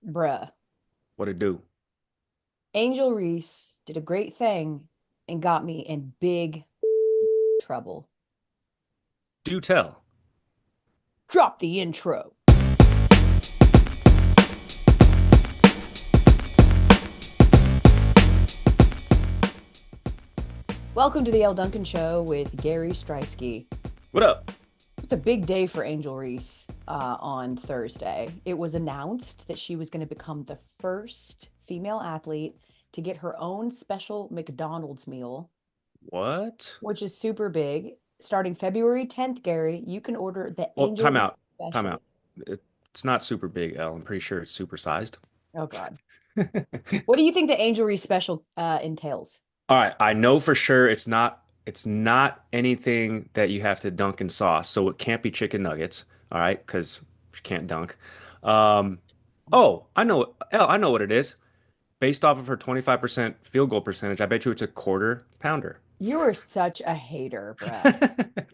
Bruh. What it do? Angel Reese did a great thing and got me in big trouble. Do tell. Drop the intro. Welcome to the Elle Duncan Show with Gary Streisky. What up? It's a big day for Angel Reese on Thursday. It was announced that she was going to become the first female athlete to get her own special McDonald's meal, What? which is super big. Starting February 10th, Gary, you can order the Well, Angel time Reese out. Time special. out. It's not super big, L. I'm pretty sure it's super sized. Oh, God. What do you think the Angel Reese special entails? All right, I know for sure it's not anything that you have to dunk in sauce, so it can't be chicken nuggets, all right, because you can't dunk. Um, oh, I know, L, I know what it is. Based off of her 25% field goal percentage, I bet you it's a quarter pounder. You are such a hater, bruh.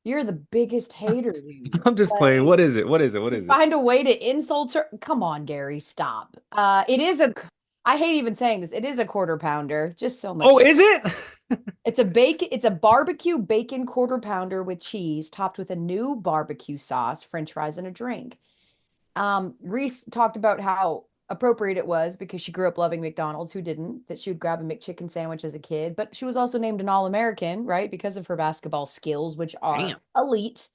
You're the biggest hater, dude. I'm just playing. Like, What is it? What is it? What you is it? find a way to insult her. Come on, Gary, stop. I hate even saying this. It is a quarter pounder, just so Oh, much. is it? It's a barbecue bacon quarter pounder with cheese topped with a new barbecue sauce, French fries, and a drink. Reese talked about how appropriate it was because she grew up loving McDonald's. Who didn't? That she would grab a McChicken sandwich as a kid, but she was also named an All-American, right? Because of her basketball skills, which are Damn. elite,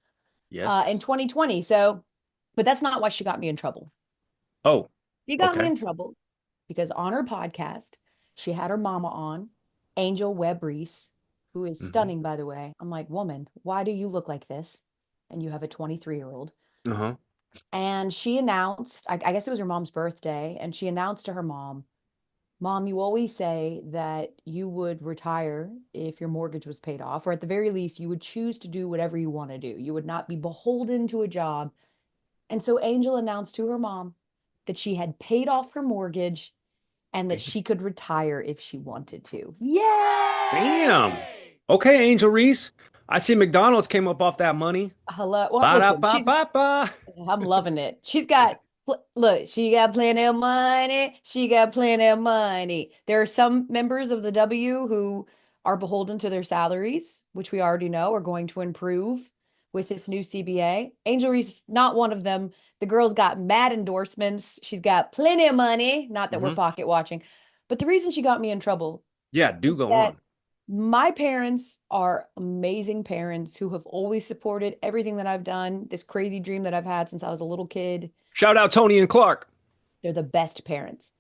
Yes. in 2020. So, but that's not why she got me in trouble. Oh, She got me okay. in trouble because on her podcast, she had her mama on, Angel Webb Reese, who is Hmm. stunning, by the way. I'm like, woman, why do you look like this? And you have a 23-year-old. Uh-huh. And she announced, I guess it was her mom's birthday, and she announced to her mom, Mom, you always say that you would retire if your mortgage was paid off, or at the very least, you would choose to do whatever you want to do. You would not be beholden to a job. And so Angel announced to her mom that she had paid off her mortgage and that Damn. she could retire if she wanted to. Yay! Damn. Okay, Angel Reese. I see McDonald's came up off that money. Hello. Well, listen, Ba-da-ba-ba-ba. I'm loving it. Look, she got plenty of money. She got plenty of money. There are some members of the W who are beholden to their salaries, which we already know are going to improve with this new CBA. Angel Reese, not one of them. The girl's got mad endorsements. She's got plenty of money. Not that we're Hmm. pocket watching. But the reason she got me in trouble Yeah, do is go that on. my parents are amazing parents who have always supported everything that I've done, this crazy dream that I've had since I was a little kid. Shout out Tony and Clark. They're the best parents.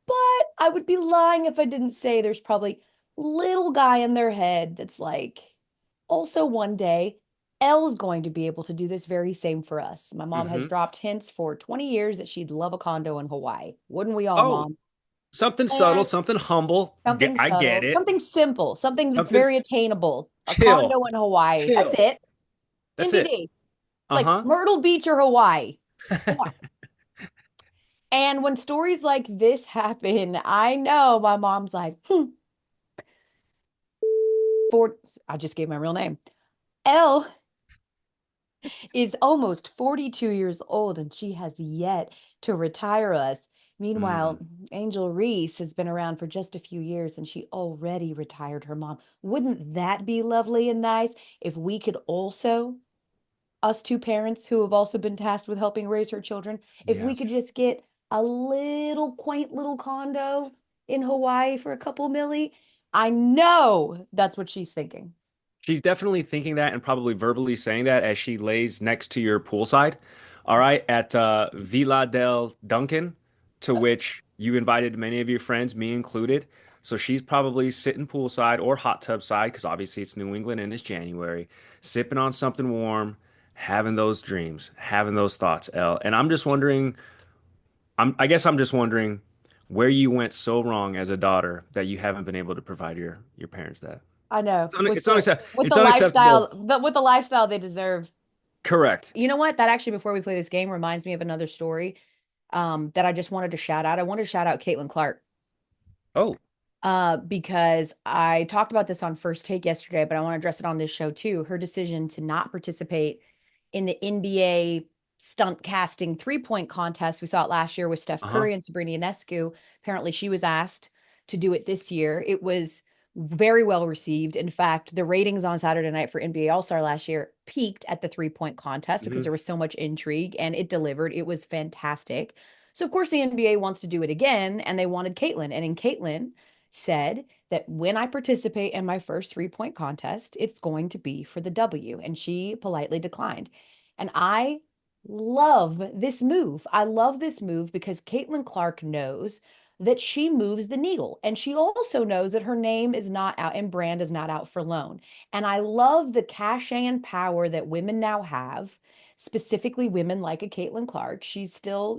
But I would be lying if I didn't say there's probably little guy in their head that's like, also one day, Elle's going to be able to do this very same for us. My mom has Hmm. dropped hints for 20 years that she'd love a condo in Hawaii. Wouldn't we all, Oh, Mom? something subtle, And something humble. something I get subtle, it. something simple, something that's Something very attainable. A chill. condo in Hawaii. That's Chill. it. That's it. NBD. It's like Uh-huh. Myrtle Beach or Hawaii. Come on. And when stories like this happen, I know my mom's like, for I just gave my real name. Elle is almost 42 years old and she has yet to retire us. Mm. Meanwhile, Angel Reese has been around for just a few years and she already retired her mom. Wouldn't that be lovely and nice if we could also, us two parents who have also been tasked with helping raise her children, if Yeah. we could just get a little quaint little condo in Hawaii for a couple milli? I know that's what she's thinking. She's definitely thinking that and probably verbally saying that as she lays next to your poolside, all right, at Villa del Duncan, to which you invited many of your friends, me included. So she's probably sitting poolside or hot tub side, because obviously it's New England and it's January, sipping on something warm, having those dreams, having those thoughts, Elle. And I'm just wondering, I guess I'm just wondering where you went so wrong as a daughter that you haven't been able to provide your parents that. I know with It's the unacceptable. with the lifestyle they deserve. Correct. You know what? That actually, before we play this game, reminds me of another story that I just wanted to shout out. I wanted to shout out Caitlin Clark Oh, because I talked about this on First Take yesterday, but I want to address it on this show too. Her decision to not participate in the NBA stunt casting 3-point contest. We saw it last year with Steph Uh-huh. Curry and Sabrina Ionescu. Apparently, she was asked to do it this year. It was very well received. In fact, the ratings on Saturday night for NBA All-Star last year peaked at the 3-point contest because Hmm. there was so much intrigue and it delivered. It was fantastic. So, of course, the NBA wants to do it again, and they wanted Caitlin. And in Caitlin said that when I participate in my first 3-point contest, it's going to be for the W. And she politely declined. And I love this move. I love this move because Caitlin Clark knows that she moves the needle. And she also knows that her name is not out and brand is not out for loan. And I love the cachet and power that women now have, specifically women like a Caitlin Clark. She's still,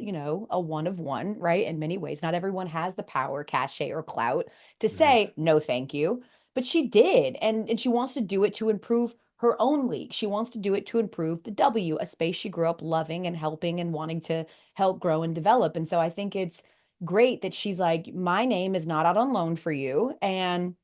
a one of one, right? In many ways. Not everyone has the power, cachet, or clout to Hmm. say no, thank you. But she did. And she wants to do it to improve her own league. She wants to do it to improve the W, a space she grew up loving and helping and wanting to help grow and develop. And so I think it's great that she's like, my name is not out on loan for you. And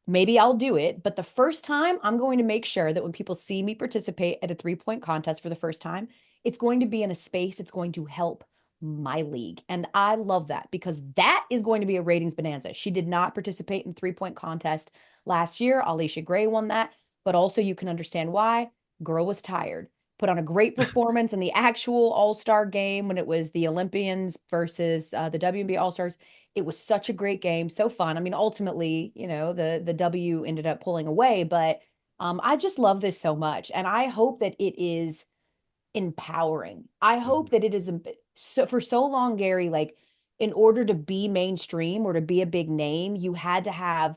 maybe I'll do it. But the first time, I'm going to make sure that when people see me participate at a 3-point contest for the first time, it's going to be in a space that's going to help my league. And I love that because that is going to be a ratings bonanza. She did not participate in 3-point contest last year. Alicia Gray won that, but also you can understand why. Girl was tired. Put on a great performance in the actual All-Star game when it was the Olympians versus the WNBA All-Stars. It was such a great game, so fun. I mean, ultimately, the W ended up pulling away, but I just love this so much, and I hope that it is empowering. I Hmm. hope that it is so for so long, Gary, like in order to be mainstream or to be a big name, you had to have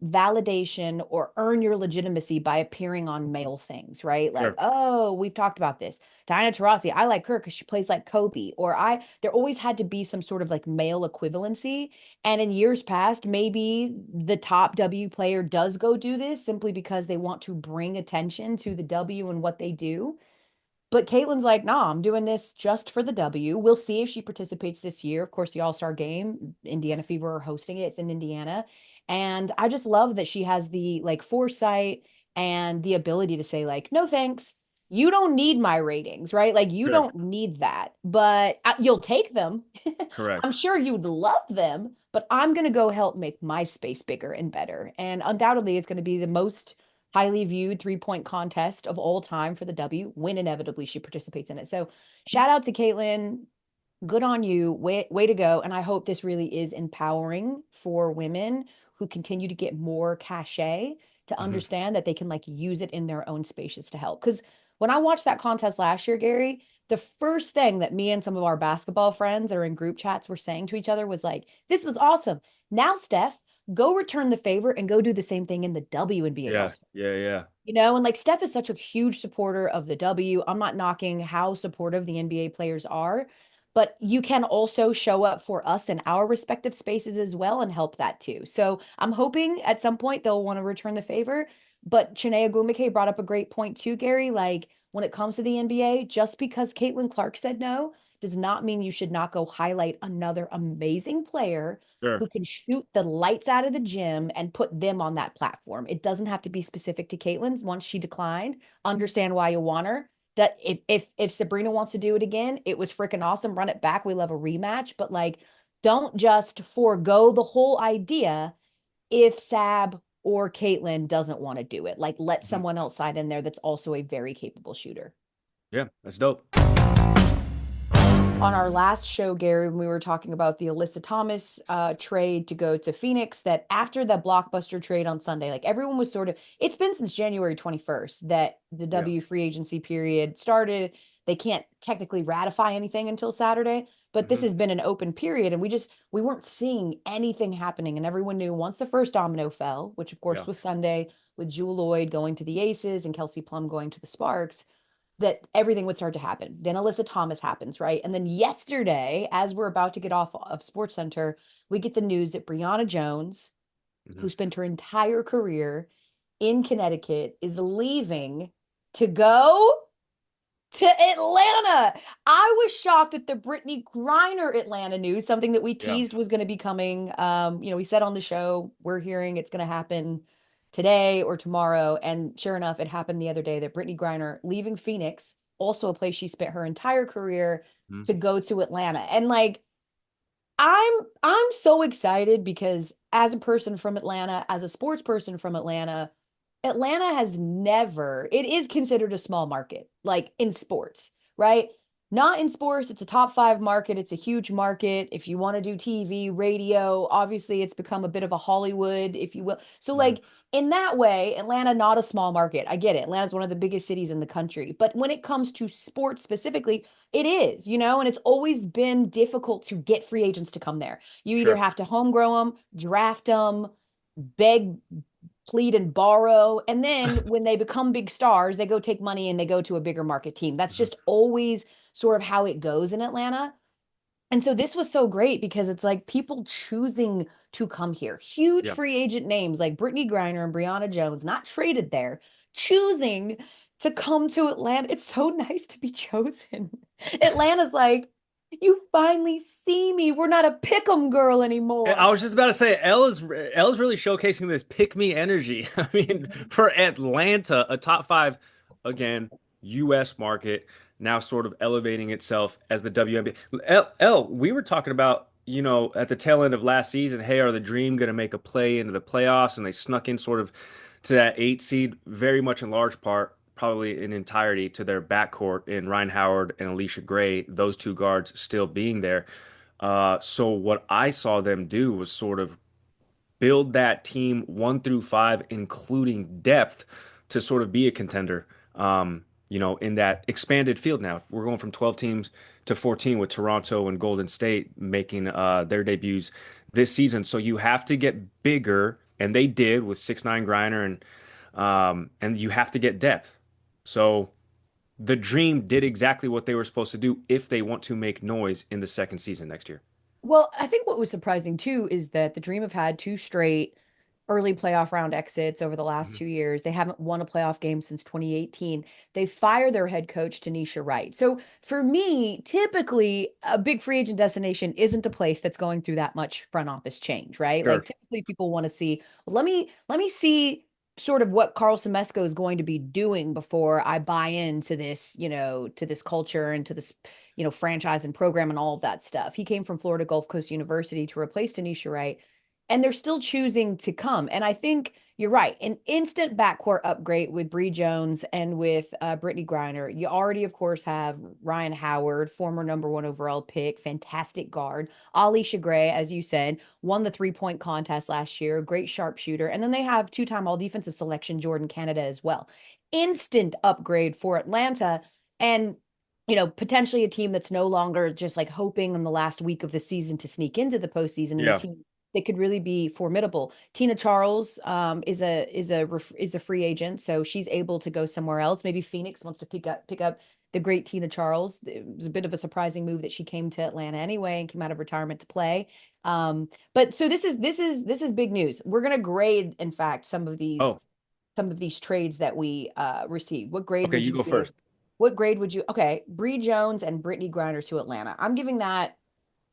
validation or earn your legitimacy by appearing on male things, right? Like, Sure. oh, we've talked about this. Diana Taurasi, I like her because she plays like Kobe. Or there always had to be some sort of like male equivalency. And in years past, maybe the top W player does go do this simply because they want to bring attention to the W and what they do. But Caitlin's like, nah, I'm doing this just for the W. We'll see if she participates this year. Of course, the All-Star game, Indiana Fever are hosting it. It's in Indiana. And I just love that she has the like foresight and the ability to say, like, no thanks. You don't need my ratings, right? Like, you Sure. don't need that, but you'll take them. I'm Correct. sure you'd love them, but I'm going to go help make my space bigger and better. And undoubtedly, it's going to be the most highly viewed 3-point contest of all time for the W when inevitably she participates in it. So shout out to Caitlin. Good on you. Way to go. And I hope this really is empowering for women who continue to get more cachet to Hmm. understand that they can like use it in their own spaces to help. Because when I watched that contest last year, Gary, the first thing that me and some of our basketball friends that are in group chats were saying to each other was like, this was awesome. Now, Steph, go return the favor and go do the same thing in the WNBA Yeah. All-Star. Yeah. Yeah. And like Steph is such a huge supporter of the W. I'm not knocking how supportive the NBA players are, but you can also show up for us in our respective spaces as well and help that too. So I'm hoping at some point they'll want to return the favor. But Chiney Ogwumike brought up a great point too, Gary. Like when it comes to the NBA, just because Caitlin Clark said no does not mean you should not go highlight another amazing player Sure. who can shoot the lights out of the gym and put them on that platform. It doesn't have to be specific to Caitlin's once she declined. Understand why you want her. That if Sabrina wants to do it again, it was freaking awesome. Run it back. We love a rematch, but like don't just forego the whole idea if Sab or Caitlin doesn't want to do it. Like let Hmm. someone else side in there that's also a very capable shooter. Yeah. That's dope. On our last show, Gary, when we were talking about the Alyssa Thomas trade to go to Phoenix, that after the blockbuster trade on Sunday, like everyone was sort of, it's been since January 21st that the Yeah. W free agency period started. They can't technically ratify anything until Saturday, but this Hmm. has been an open period and we weren't seeing anything happening. And everyone knew once the first domino fell, which of course Yeah. was Sunday with Jewel Lloyd going to the Aces and Kelsey Plum going to the Sparks, that everything would start to happen. Then Alyssa Thomas happens, right? And then yesterday, as we're about to get off of Sports Center, we get the news that Brianna Jones, Hmm. who spent her entire career in Connecticut, is leaving to go to Atlanta. I was shocked at the Brittany Griner Atlanta news, something that we Yeah. teased was going to be coming. We said on the show, we're hearing it's going to happen today or tomorrow. And sure enough, it happened the other day that Brittany Griner leaving Phoenix, also a place she spent her entire career, Mhm. to go to Atlanta. And like I'm so excited because as a person from Atlanta, as a sports person from Atlanta, Atlanta has never, it is considered a small market, like in sports, right? Not in sports, it's a top five market. It's a huge market. If you want to do TV, radio, obviously it's become a bit of a Hollywood, if you will. So, Mhm. like, in that way, Atlanta, not a small market. I get it. Atlanta's one of the biggest cities in the country. But when it comes to sports specifically, it is, and it's always been difficult to get free agents to come there. You either Sure. have to home grow them, draft them, beg, plead, and borrow. And then when they become big stars, they go take money and they go to a bigger market team. That's Mhm. just always sort of how it goes in Atlanta. And so this was so great because it's like people choosing to come here. Huge Yeah. free agent names like Brittany Griner and Brianna Jones, not traded there, choosing to come to Atlanta. It's so nice to be chosen. Atlanta's like, you finally see me. We're not a pick'em girl I anymore. was just about to say, Elle is really showcasing this pick me energy. I mean, for Atlanta, a top five, again, U.S. market, now sort of elevating itself as the WNBA. Elle, we were talking about, at the tail end of last season, hey, are the Dream going to make a play into the playoffs? And they snuck in sort of to that eight seed, very much in large part, probably in entirety, to their backcourt in Ryan Howard and Alicia Gray, those two guards still being there. So what I saw them do was sort of build that team 1 through 5, including depth, to sort of be a contender. In that expanded field now. We're going from 12 teams to 14 with Toronto and Golden State making their debuts this season. So you have to get bigger, and they did with 6'9" Griner, and you have to get depth. So the Dream did exactly what they were supposed to do if they want to make noise in the second season next year. Well, I think what was surprising too is that the Dream have had two straight early playoff round exits over the last Mhm. 2 years. They haven't won a playoff game since 2018. They fired their head coach, Tanisha Wright. So for me, typically a big free agent destination isn't a place that's going through that much front office change, right? Like Sure. typically people want to see, well, let me see sort of what Carl Semesco is going to be doing before I buy into this, to this culture and to this, franchise and program and all of that stuff. He came from Florida Gulf Coast University to replace Tanisha Wright, and they're still choosing to come. And I think you're right. An instant backcourt upgrade with Bree Jones and with Brittany Griner. You already, of course, have Ryan Howard, former number one overall pick, fantastic guard. Alicia Gray, as you said, won the 3-point contest last year, great sharpshooter. And then they have two-time all defensive selection Jordan Canada as well. Instant upgrade for Atlanta. And potentially a team that's no longer just like hoping in the last week of the season to sneak into the postseason, and a Yeah. team that could really be formidable. Tina Charles is a free agent, so she's able to go somewhere else. Maybe Phoenix wants to pick up the great Tina Charles. It was a bit of a surprising move that she came to Atlanta anyway and came out of retirement to play. But so this is big news. We're gonna grade, in fact, Oh, some of these trades that we received. What grade okay, would you you go give? first. What grade would you? Okay, Bree Jones and Brittany Griner to Atlanta. I'm giving that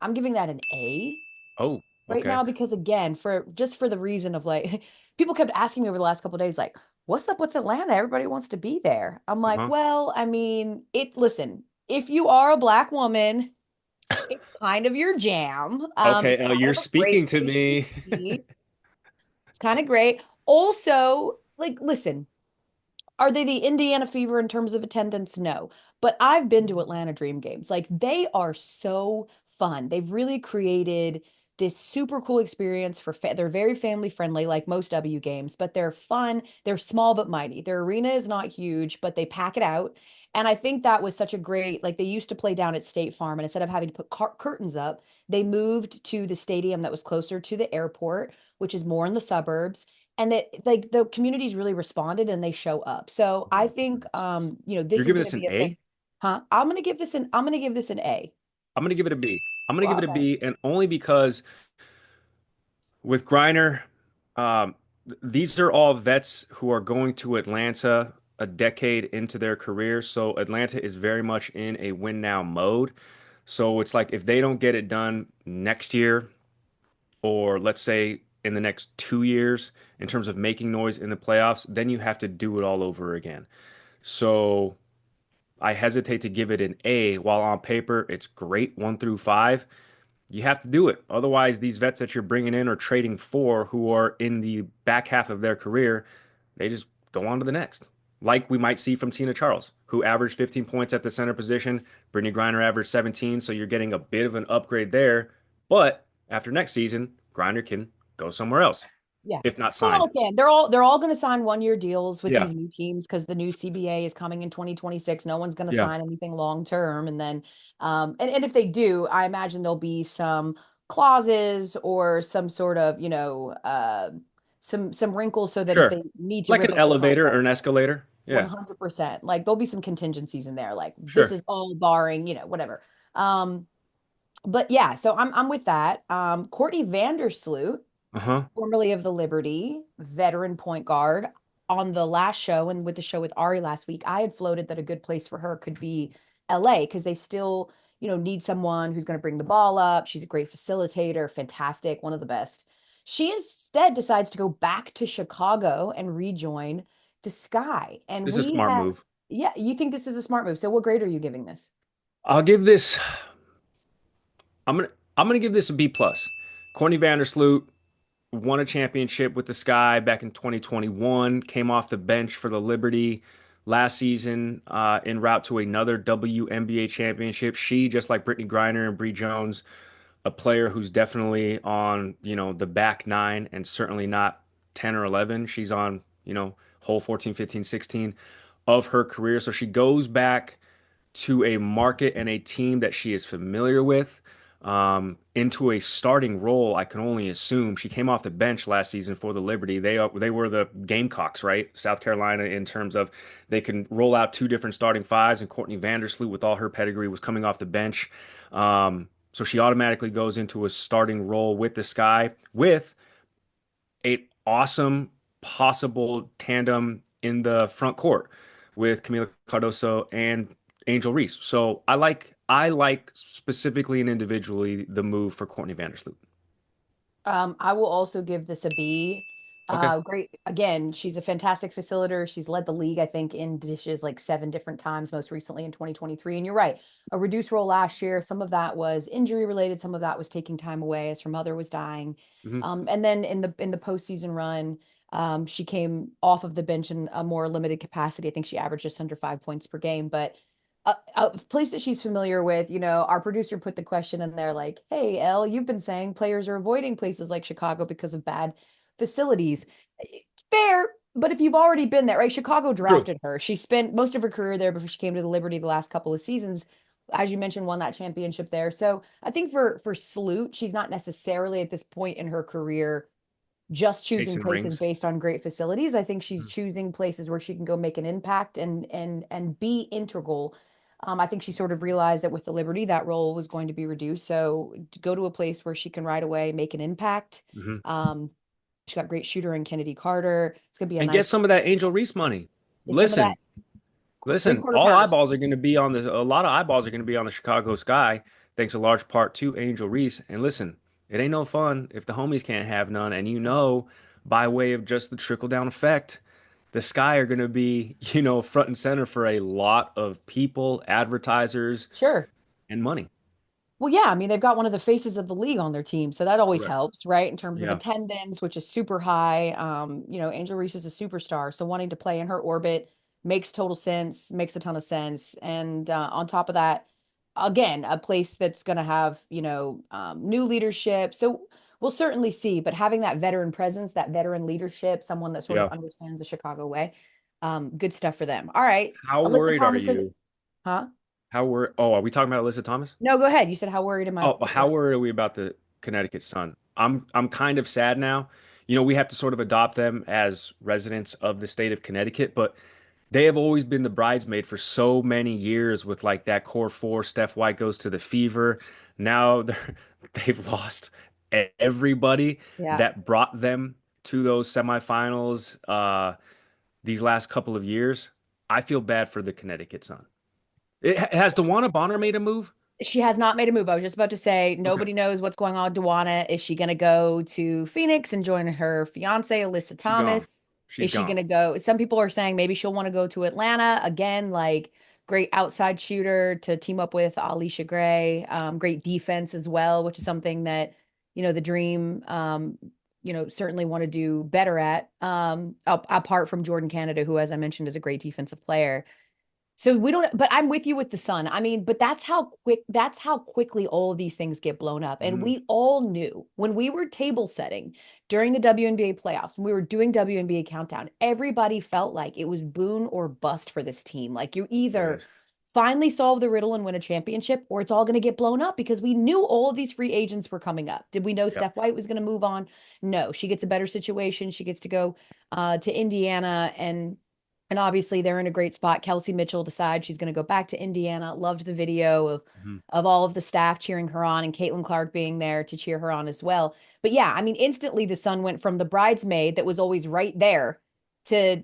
an A Oh, right okay. now because again, for the reason of like people kept asking me over the last couple of days, like, what's up? What's Atlanta? Everybody wants to be there. I'm like, Uh-huh. well, I mean, listen, if you are a black woman, it's kind of your jam. Okay, It's kind you're of a great speaking to place to me. be. It's kind of great. Also, like, listen, are they the Indiana Fever in terms of attendance? No. But I've been to Atlanta Dream games. Like they are so fun. They've really created this super cool experience they're very family friendly like most W games, but they're fun. They're small but mighty. Their arena is not huge, but they pack it out. And I think that was such a great, like they used to play down at State Farm, and instead of having to put curtains up, they moved to the stadium that was closer to the airport, which is more in the suburbs, and that like the communities really responded and they show up. So I think You're this is giving going to this an be a thing. A? Huh? I'm going to give this an A. I'm gonna give it a B. I'm gonna give Well, it a okay. B, and only because with Griner, these are all vets who are going to Atlanta a decade into their career. So Atlanta is very much in a win now mode. So it's like if they don't get it done next year, or let's say in the next 2 years in terms of making noise in the playoffs, then you have to do it all over again. So I hesitate to give it an A. While on paper it's great, 1 through 5. You have to do it. Otherwise, these vets that you're bringing in or trading for, who are in the back half of their career, they just go on to the next. Like we might see from Tina Charles, who averaged 15 points at the center position. Brittany Griner averaged 17, so you're getting a bit of an upgrade there. But after next season, Griner can go somewhere else, Yeah. if not They signed. all can. They're all going to sign 1 year deals with Yeah. these new teams because the new CBA is coming in 2026. No one's going to Yeah. sign anything long term. And then and if they do, I imagine there'll be some clauses or some sort of, some wrinkles so that if Sure. they need to Like rip an up their elevator or contract, an escalator. Yeah. 100%. Like there'll be some contingencies in there. Like this Sure. is all barring, whatever. But yeah, so I'm with that. Courtney Vandersloot, Uh-huh. formerly of the Liberty, veteran point guard. On the last show and with the show with Ari last week, I had floated that a good place for her could be LA because they still, need someone who's going to bring the ball up. She's a great facilitator, fantastic, one of the best. She instead decides to go back to Chicago and rejoin the Sky. And This is a we smart have, move. yeah, you think this is a smart move. So what grade are you giving this? I'll give this I'm gonna I'm gonna give this a B plus. Courtney Vandersloot won a championship with the Sky back in 2021, came off the bench for the Liberty last season en route to another WNBA championship. She, just like Brittany Griner and Bree Jones, a player who's definitely on, the back nine and certainly not 10 or 11. She's on, hole 14, 15, 16 of her career. So she goes back to a market and a team that she is familiar with, into a starting role. I can only assume she came off the bench last season for the Liberty. They were the Gamecocks, right? South Carolina, in terms of they can roll out two different starting fives, and Courtney Vandersloot, with all her pedigree, was coming off the bench. So she automatically goes into a starting role with the Sky with a awesome possible tandem in the front court with Camila Cardoso and Angel Reese. So I like specifically and individually the move for Courtney Vandersloot. I will also give this a B. Okay. Great. Again, she's a fantastic facilitator. She's led the league, I think, in dishes like 7 different times, most recently in 2023. And you're right, a reduced role last year. Some of that was injury related. Some of that was taking time away as her mother was dying. Hmm. And then in the postseason run, she came off of the bench in a more limited capacity. I think she averaged just under 5 points per game, but a place that she's familiar with. Our producer put the question in there like, hey, Elle, you've been saying players are avoiding places like Chicago because of bad facilities. Fair, but if you've already been there, right? Chicago True. drafted her. She spent most of her career there before she came to the Liberty the last couple of seasons. As you mentioned, won that championship there. So I think for Sloot, she's not necessarily at this point in her career just choosing Chasing places rings. based on great facilities. I think she's Mhm. choosing places where she can go make an impact and be integral. I think she sort of realized that with the Liberty, that role was going to be reduced. So to go to a place where she can right away make an impact. Mhm. Um, she got great shooter in Kennedy Carter. It's gonna be a And get nice some of that Angel Reese money. get some of that Listen, listen, three-quarter all counters. eyeballs are going to be on a lot of eyeballs are going to be on the Chicago Sky, thanks a large part to Angel Reese. And listen, it ain't no fun if the homies can't have none. And by way of just the trickle down effect, the Sky are going to be, front and center for a lot of people, advertisers, Sure. and money. Well, yeah, I mean, they've got one of the faces of the league on their team, so that always Correct. helps, right? In terms of Yeah. attendance, which is super high. Angel Reese is a superstar, so wanting to play in her orbit makes total sense, makes a ton of sense. And on top of that, again, a place that's going to have, new leadership. So we'll certainly see, but having that veteran presence, that veteran leadership, someone that sort of Yeah. understands the Chicago way, good stuff for them. All right. How Alyssa worried are Thomas said, you? huh? How worried? Oh, are we talking about Alyssa Thomas? No, go ahead. You said, how worried am I? Oh, how worried are we about the Connecticut Sun? I'm kind of sad now. We have to sort of adopt them as residents of the state of Connecticut, but they have always been the bridesmaid for so many years with like that core four. Steph White goes to the Fever. Now they've lost everybody Yeah. that brought them to those semifinals these last couple of years. I feel bad for the Connecticut Sun. Has DeWanna Bonner made a move? She has not made a move. I was just about to say, Okay, nobody knows what's going on with Duana. Is she going to go to Phoenix and join her fiance, Alyssa she's gone. Thomas? She's Is she gone. going to go? Some people are saying maybe she'll want to go to Atlanta again. Like, great outside shooter to team up with Alicia Gray. Great defense as well, which is something that, the Dream, certainly want to do better at. Apart from Jordan Canada, who, as I mentioned, is a great defensive player. So we don't, but I'm with you with the Sun. I mean, but that's how quickly all of these things get blown up. And Mhm. we all knew when we were table setting during the WNBA playoffs, when we were doing WNBA countdown, everybody felt like it was boon or bust for this team. Like you It either is. finally solve the riddle and win a championship, or it's all going to get blown up because we knew all of these free agents were coming up. Did we know Yep. Steph White was going to move on? No, she gets a better situation. She gets to go to Indiana and obviously they're in a great spot. Kelsey Mitchell decides she's going to go back to Indiana. Loved the video Mhm. of all of the staff cheering her on and Caitlin Clark being there to cheer her on as well. But yeah, I mean, instantly the Sun went from the bridesmaid that was always right there to,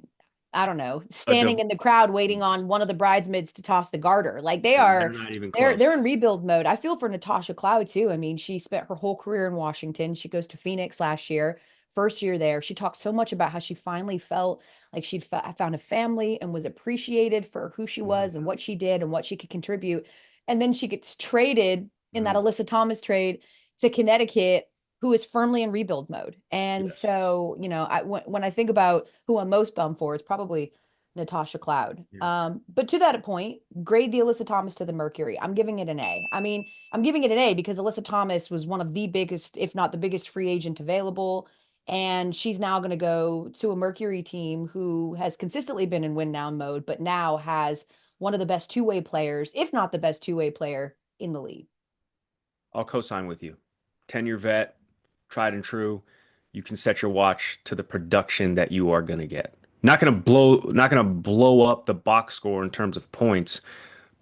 I don't know, A standing divorce. in the crowd waiting on one of the bridesmaids to toss the garter. Like they They're are, not even they're close. in rebuild mode. I feel for Natasha Cloud too. I mean, she spent her whole career in Washington. She goes to Phoenix last year, first year there. She talked so much about how she finally felt like she'd found a family and was appreciated for who she Mhm. was and what she did and what she could contribute. And then she gets traded in that Mhm. Alyssa Thomas trade to Connecticut, who is firmly in rebuild mode. And Yes. so, when I think about who I'm most bummed for, it's probably Natasha Cloud. Yeah. But to that point, grade the Alyssa Thomas to the Mercury. I'm giving it an A. I mean, I'm giving it an A because Alyssa Thomas was one of the biggest, if not the biggest free agent available. And she's now going to go to a Mercury team who has consistently been in win now mode, but now has one of the best two-way players, if not the best two-way player in the league. I'll co-sign with you. 10-year vet, tried and true. You can set your watch to the production that you are going to get. Not going to blow up the box score in terms of points,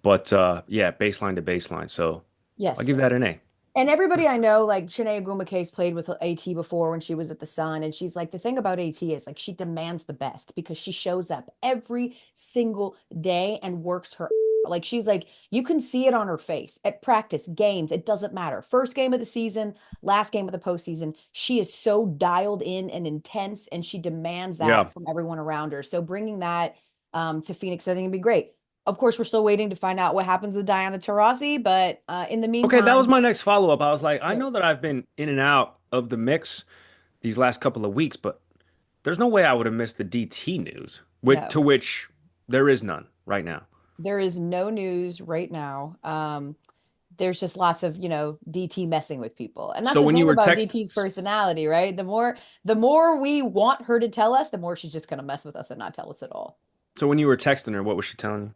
but yeah, baseline to baseline. So I'll Yes. give that an A. And everybody I know, like Chiney Ogwumike's played with AT before when she was at the Sun, and she's like, the thing about AT is like she demands the best because she shows up every single day and works her like she's like you can see it on her face at practice, games, it doesn't matter. First game of the season, last game of the postseason, she is so dialed in and intense, and she demands Yeah. that from everyone around her. So bringing that to Phoenix, I think would be great. Of course, we're still waiting to find out what happens with Diana Taurasi, but in the Okay, that was meantime. my next follow-up. I was like, I Sure. know that I've been in and out of the mix these last couple of weeks, but there's no way I would have missed the DT news, No, to which there is none right now. there is no news right now. There's just lots of, DT messing with people. And that's So the when you thing were about text, DT's personality, right? The more we want her to tell us, the more she's just gonna mess with us and not tell us at all. so when you were texting her, what was she telling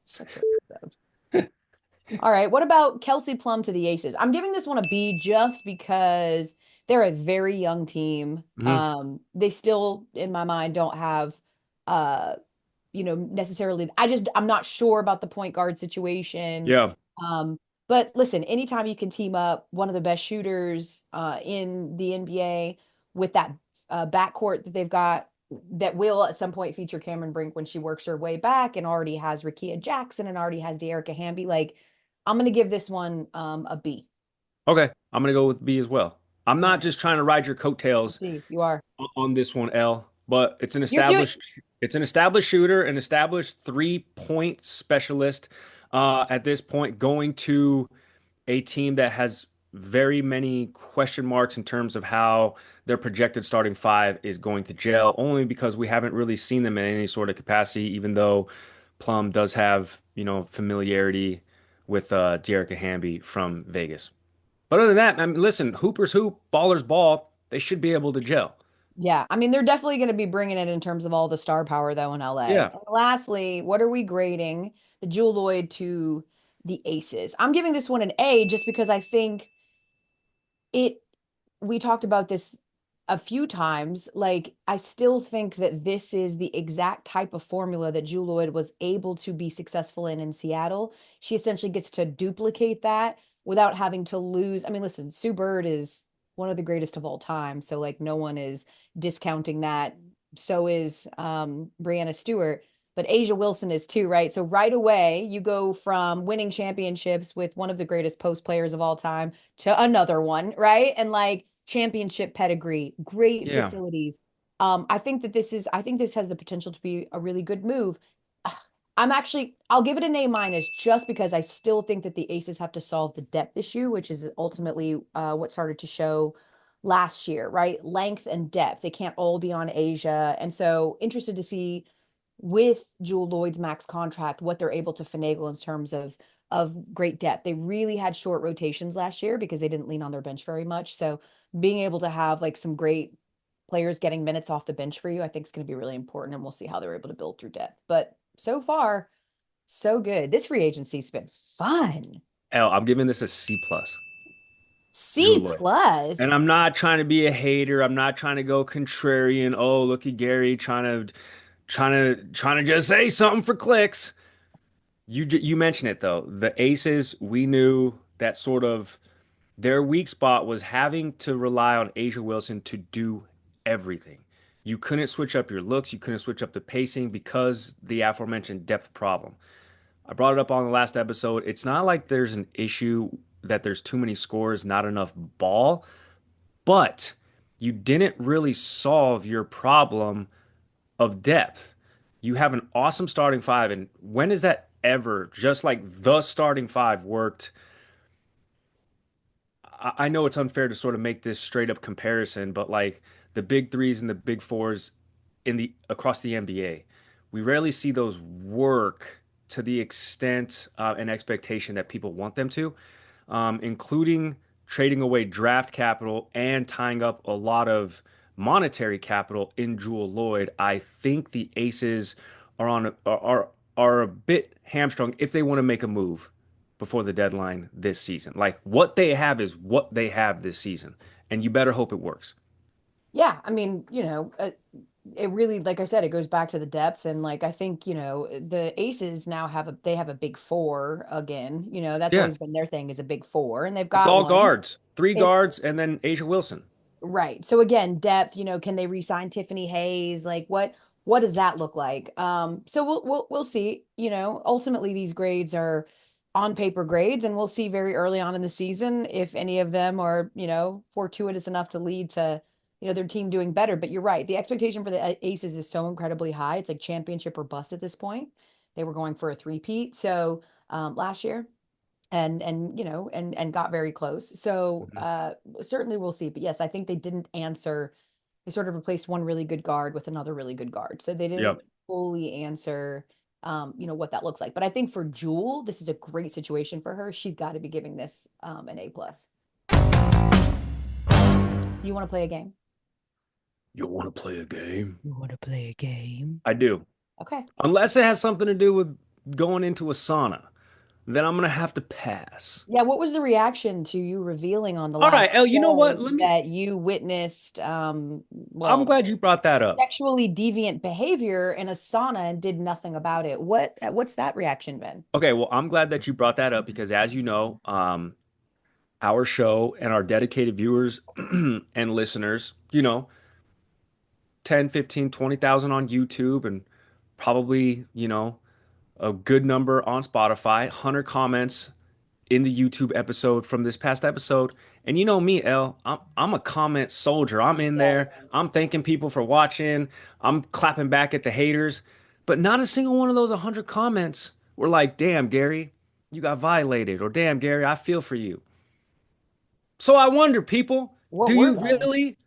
Shut your ass up. All right. What about Kelsey Plum to the Aces? I'm giving this one a B just because they're a very young team. you? Hmm. They still, in my mind, don't have uh necessarily. I'm not sure about the point guard situation. Yeah. Um, but listen, anytime you can team up one of the best shooters in the NBA with that backcourt that they've got that will at some point feature Cameron Brink when she works her way back and already has Rakia Jackson and already has De'Arica Hamby, like I'm gonna give this one a B. Okay. I'm gonna go with B as well. I'm All not right. just trying to ride your I coattails see. You are. on this one, L, but You're doing it's an established shooter, an established 3-point specialist at this point, going to a team that has very many question marks in terms of how their projected starting five is going to gel, only because we haven't really seen them in any sort of capacity, even though Plum does have, familiarity with De'Arica Hamby from Vegas. But other than that, I mean, listen, Hoopers hoop, ballers ball, they should be able to gel. Yeah, I mean, they're definitely going to be bringing it in terms of all the star power, though, in LA. Yeah. And lastly, what are we grading the Jewel Lloyd to the Aces? I'm giving this one an A just because I think it, we talked about this a few times. Like, I still think that this is the exact type of formula that Jewel Lloyd was able to be successful in Seattle. She essentially gets to duplicate that without having to lose. I mean, listen, Sue Bird is one of the greatest of all time. So, like, no one is discounting that. So is Brianna Stewart. But Asia Wilson is too, right? So right away, you go from winning championships with one of the greatest post players of all time to another one, right? And like championship pedigree, great Yeah. facilities. I think this has the potential to be a really good move. I'll give it an A minus just because I still think that the Aces have to solve the depth issue, which is ultimately what started to show last year, right? Length and depth. They can't all be on Asia. And so interested to see with Jewel Lloyd's max contract what they're able to finagle in terms of great depth. They really had short rotations last year because they didn't lean on their bench very much. So being able to have like some great players getting minutes off the bench for you, I think is going to be really important. And we'll see how they're able to build through depth. But so far, so good. This free agency's been fun. L, I'm giving this a C plus. C Jewel Lloyd. And plus. I'm not trying to be a hater. I'm not trying to go contrarian. Oh, look at Gary trying to just say something for clicks. You mentioned it though. The Aces, we knew that sort of their weak spot was having to rely on Asia Wilson to do everything. You couldn't switch up your looks, you couldn't switch up the pacing because the aforementioned depth problem. I brought it up on the last episode. It's not like there's an issue that there's too many scores, not enough ball, but you didn't really solve your problem of depth. You have an awesome starting five, and when has that ever, just like the starting five, worked? I know it's unfair to sort of make this straight up comparison, but like the big threes and the big fours in the across the NBA, we rarely see those work to the extent and expectation that people want them to, including trading away draft capital and tying up a lot of monetary capital in Jewel Lloyd. I think the Aces are a bit hamstrung if they want to make a move before the deadline this season. Like what they have is what they have this season, and you better hope it works. Yeah, I mean, it really, like I said, it goes back to the depth. And like, I think, the Aces now they have a big four again. That's Yeah, always been their thing is a big four, and they've it's got all one. guards, three It's guards, and then Asia Wilson. Right. So again, depth, can they re-sign Tiffany Hayes? Like what does that look like? So we'll see. Ultimately these grades are on paper grades, and we'll see very early on in the season if any of them are, fortuitous enough to lead to, their team doing better. But you're right. The expectation for the Aces is so incredibly high. It's like championship or bust at this point. They were going for a three-peat. So last year and got very close. So Mhm. certainly we'll see. But yes, I think they didn't answer. They sort of replaced one really good guard with another really good guard. So they didn't Yep. fully answer what that looks like. But I think for Jewel, this is a great situation for her. She's got to be giving this an A plus. You want to play a game? You want to play a game? You want to play a game? I do. Okay. Unless it has something to do with going into a sauna, then I'm gonna have to pass. Yeah, what was the reaction to you revealing on the All right, last Elle, you know what? show that you witnessed I'm well, glad you brought that up. sexually deviant behavior in a sauna and did nothing about it? What's that reaction been? Okay, well, I'm glad that you brought that up because as you know, our show and our dedicated viewers and listeners, 10, 15, 20,000 on YouTube and probably, a good number on Spotify, 100 comments in the YouTube episode from this past episode. And you know me, Elle, I'm a comment soldier. I'm in Yeah. there. I'm thanking people for watching. I'm clapping back at the haters. But not a single one of those 100 comments were like, damn, Gary, you got violated. Or damn, Gary, I feel for you. So I wonder, people, What do were you they? really,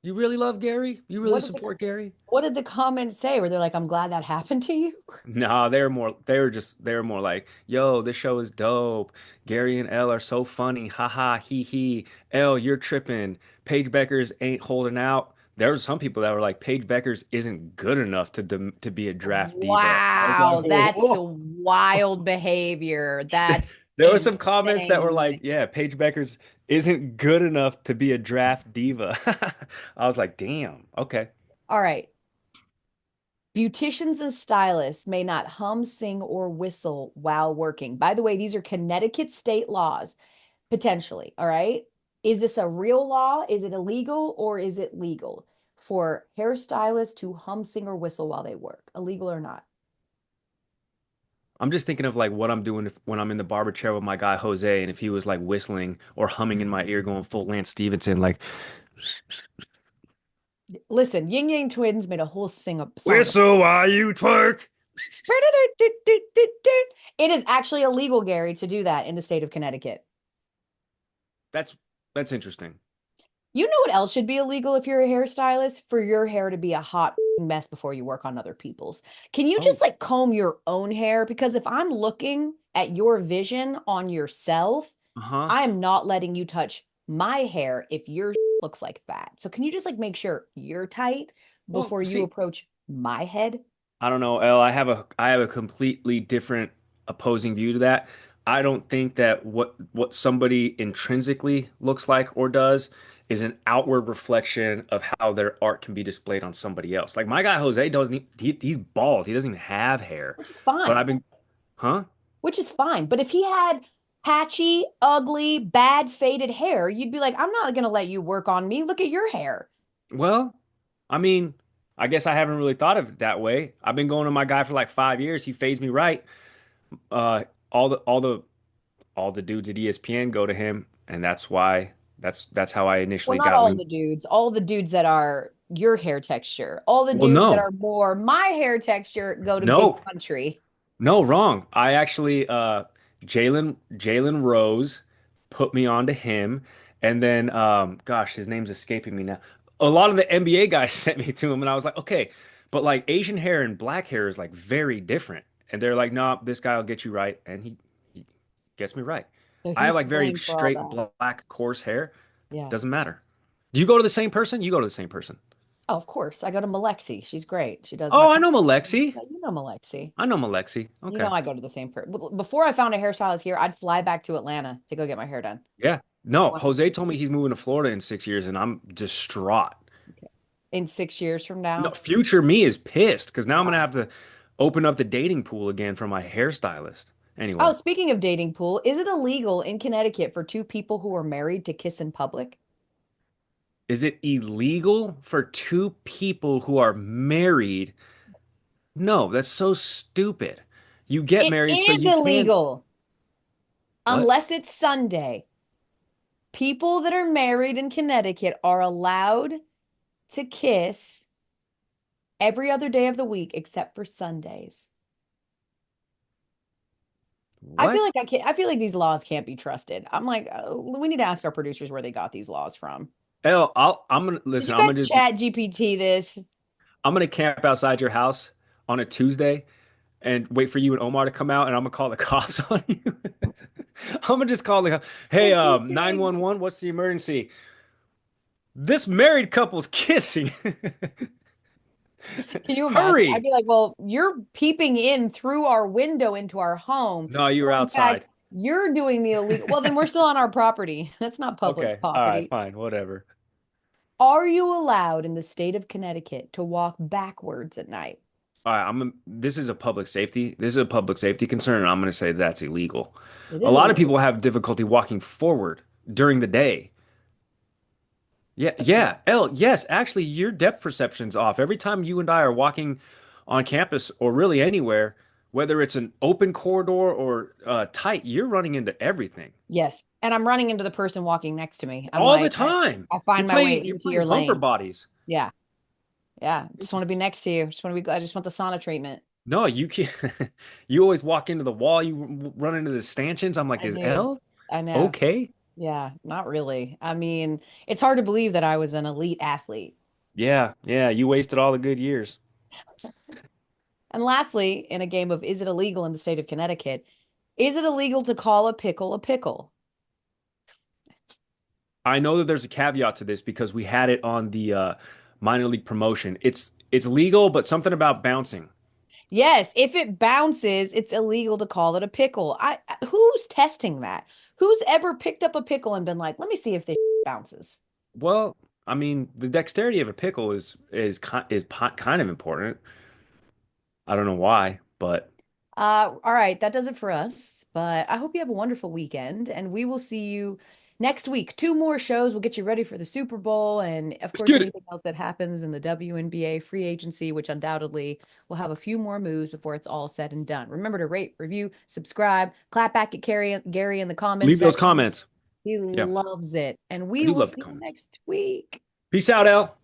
you really love Gary? You really What did the support Gary? what did the comments say? Were they like, I'm glad that happened to you? No, they were more like, yo, this show is dope. Gary and Elle are so funny. Ha ha, hee hee. Elle, you're tripping. Paige Beckers ain't holding out. There were some people that were like, Paige Beckers isn't good enough to be a draft diva. I was like, Wow, that's a oh. wild behavior. That's There were some comments that were like, insane. yeah, Paige Beckers isn't good enough to be a draft diva. I was like, damn, okay. All right. Beauticians and stylists may not hum, sing, or whistle while working. By the way, these are Connecticut state laws, potentially. All right. Is this a real law? Is it illegal or is it legal for hairstylists to hum, sing, or whistle while they work? Illegal or not? I'm just thinking of like what I'm doing when I'm in the barber chair with my guy Jose, and if he was like whistling or humming in my ear, going full Lance Stevenson, like Listen, Ying Yang Twins made a whole song. whistle while you twerk. It is actually illegal, Gary, to do that in the state of Connecticut. That's that's interesting. You know what else should be illegal if you're a hairstylist? For your hair to be a hot mess before you work on other people's. Can you Oh, just like comb your own hair? Because if I'm looking at your vision on yourself, uh-huh. I am not letting you touch my hair if your looks like that. So can you just like make sure you're tight Well, before you see, approach my head? I don't know, Elle. I have a completely different opposing view to that. I don't think that what somebody intrinsically looks like or does is an outward reflection of how their art can be displayed on somebody else. Like my guy Jose doesn't he's bald. He doesn't even have hair. Which is But fine. I've been, huh? Which is fine. But if he had patchy, ugly, bad, faded hair, you'd be like, I'm not going to let you work on me. Look at your hair. Well, I mean, I guess I haven't really thought of it that way. I've been going to my guy for like 5 years. He fades me right. Uh, all the dudes at ESPN go to him, and that's why that's how I Well, initially not got all linked. the dudes, all the dudes that are your hair texture, all the Well, dudes that no, are more my hair texture go to Big no, Country. no, wrong. I actually Jalen Rose put me onto him, and then gosh, his name's escaping me now. A lot of the NBA guys sent me to him, and I was like, okay, but like Asian hair and black hair is like very different, and they're like, no, this guy will get you right, and he gets me right. So I have he's to like very blame for all straight that. black coarse hair. Yeah. Doesn't matter. Do you go to the same person? You go to the same person. Oh, of course. I go to Malexi. She's great. She does my Oh, I color. know Malexi. Yeah, you know Malexi. I know Malexi. You know Okay. I go to the same person. Before I found a hairstylist here, I'd fly back to Atlanta to go get my hair done. Yeah. I No, want Jose told me he's moving to Florida in 6 years, and I'm distraught. okay. In 6 years from No, now. future me is pissed because now I'm gonna Wow. have to open up the dating pool again for my hairstylist. Oh, Anyway, speaking of dating pool, is it illegal in Connecticut for two people who are married to kiss in public? is it illegal for two people who are married? No, that's so stupid. You get It married so is you can. illegal What? unless it's Sunday. People that are married in Connecticut are allowed to kiss every other day of the week except for Sundays. I feel What? like I can't, I feel like these laws can't be trusted. I'm like, we need to ask our producers where they got these laws from. Hell, I'm gonna Did listen. you I'm guys gonna just chat GPT this? I'm gonna camp outside your house on a Tuesday and wait for you and Omar to come out, and I'm gonna call the cops on you. I'm gonna just call the hey, We're kissing. 911, what's the emergency? This married couple's kissing. Can you imagine? I'd Hurry. be like, well, you're peeping in through our window into our home. No, you So, were in fact, outside. you're doing the illegal. Well, then we're still on our property. That's not public Okay. All right, property. fine, whatever. Are you allowed in the state of Connecticut to walk backwards at night? All right, this is a public safety. This is a public safety concern, and I'm gonna say that's illegal. It A is lot of illegal. people have difficulty walking forward during the day. Yeah, That's yeah. right. Elle, yes, actually, your depth perception's off. Every time you and I are walking on campus or really anywhere, whether it's an open corridor or tight, you're running into everything Yes. And I'm running into the person walking next to me. I'm all the like, time. I You're find my way playing, you're into playing your bumper lane. bodies. Yeah. Yeah. Just want to be next to you. Just want to be, I just want the sauna treatment. No, you can't. You always walk into the wall. You run into the stanchions. I'm like, I is do. Elle I know. okay? Yeah. Not really. I mean, it's hard to believe that I was an elite athlete. Yeah, yeah. You wasted all the good years. And lastly, in a game of is it illegal in the state of Connecticut, is it illegal to call a pickle a pickle? I know that there's a caveat to this because we had it on the minor league promotion. It's legal, but something about bouncing. Yes, if it bounces, it's illegal to call it a pickle. Who's testing that? Who's ever picked up a pickle and been like, "Let me see if this bounces." Well, I mean, the dexterity of a pickle is kind of important. I don't know why, but All right, that does it for us. But I hope you have a wonderful weekend, and we will see you next week. Two more shows will get you ready for the Super Bowl, and of let's course, get it. anything else that happens in the WNBA free agency, which undoubtedly will have a few more moves before it's all said and done. Remember to rate, review, subscribe, clap back at Gary in the comments Leave those section. comments. He Yeah, loves it, and I we do will love the see you comments. next week. Peace out, Elle.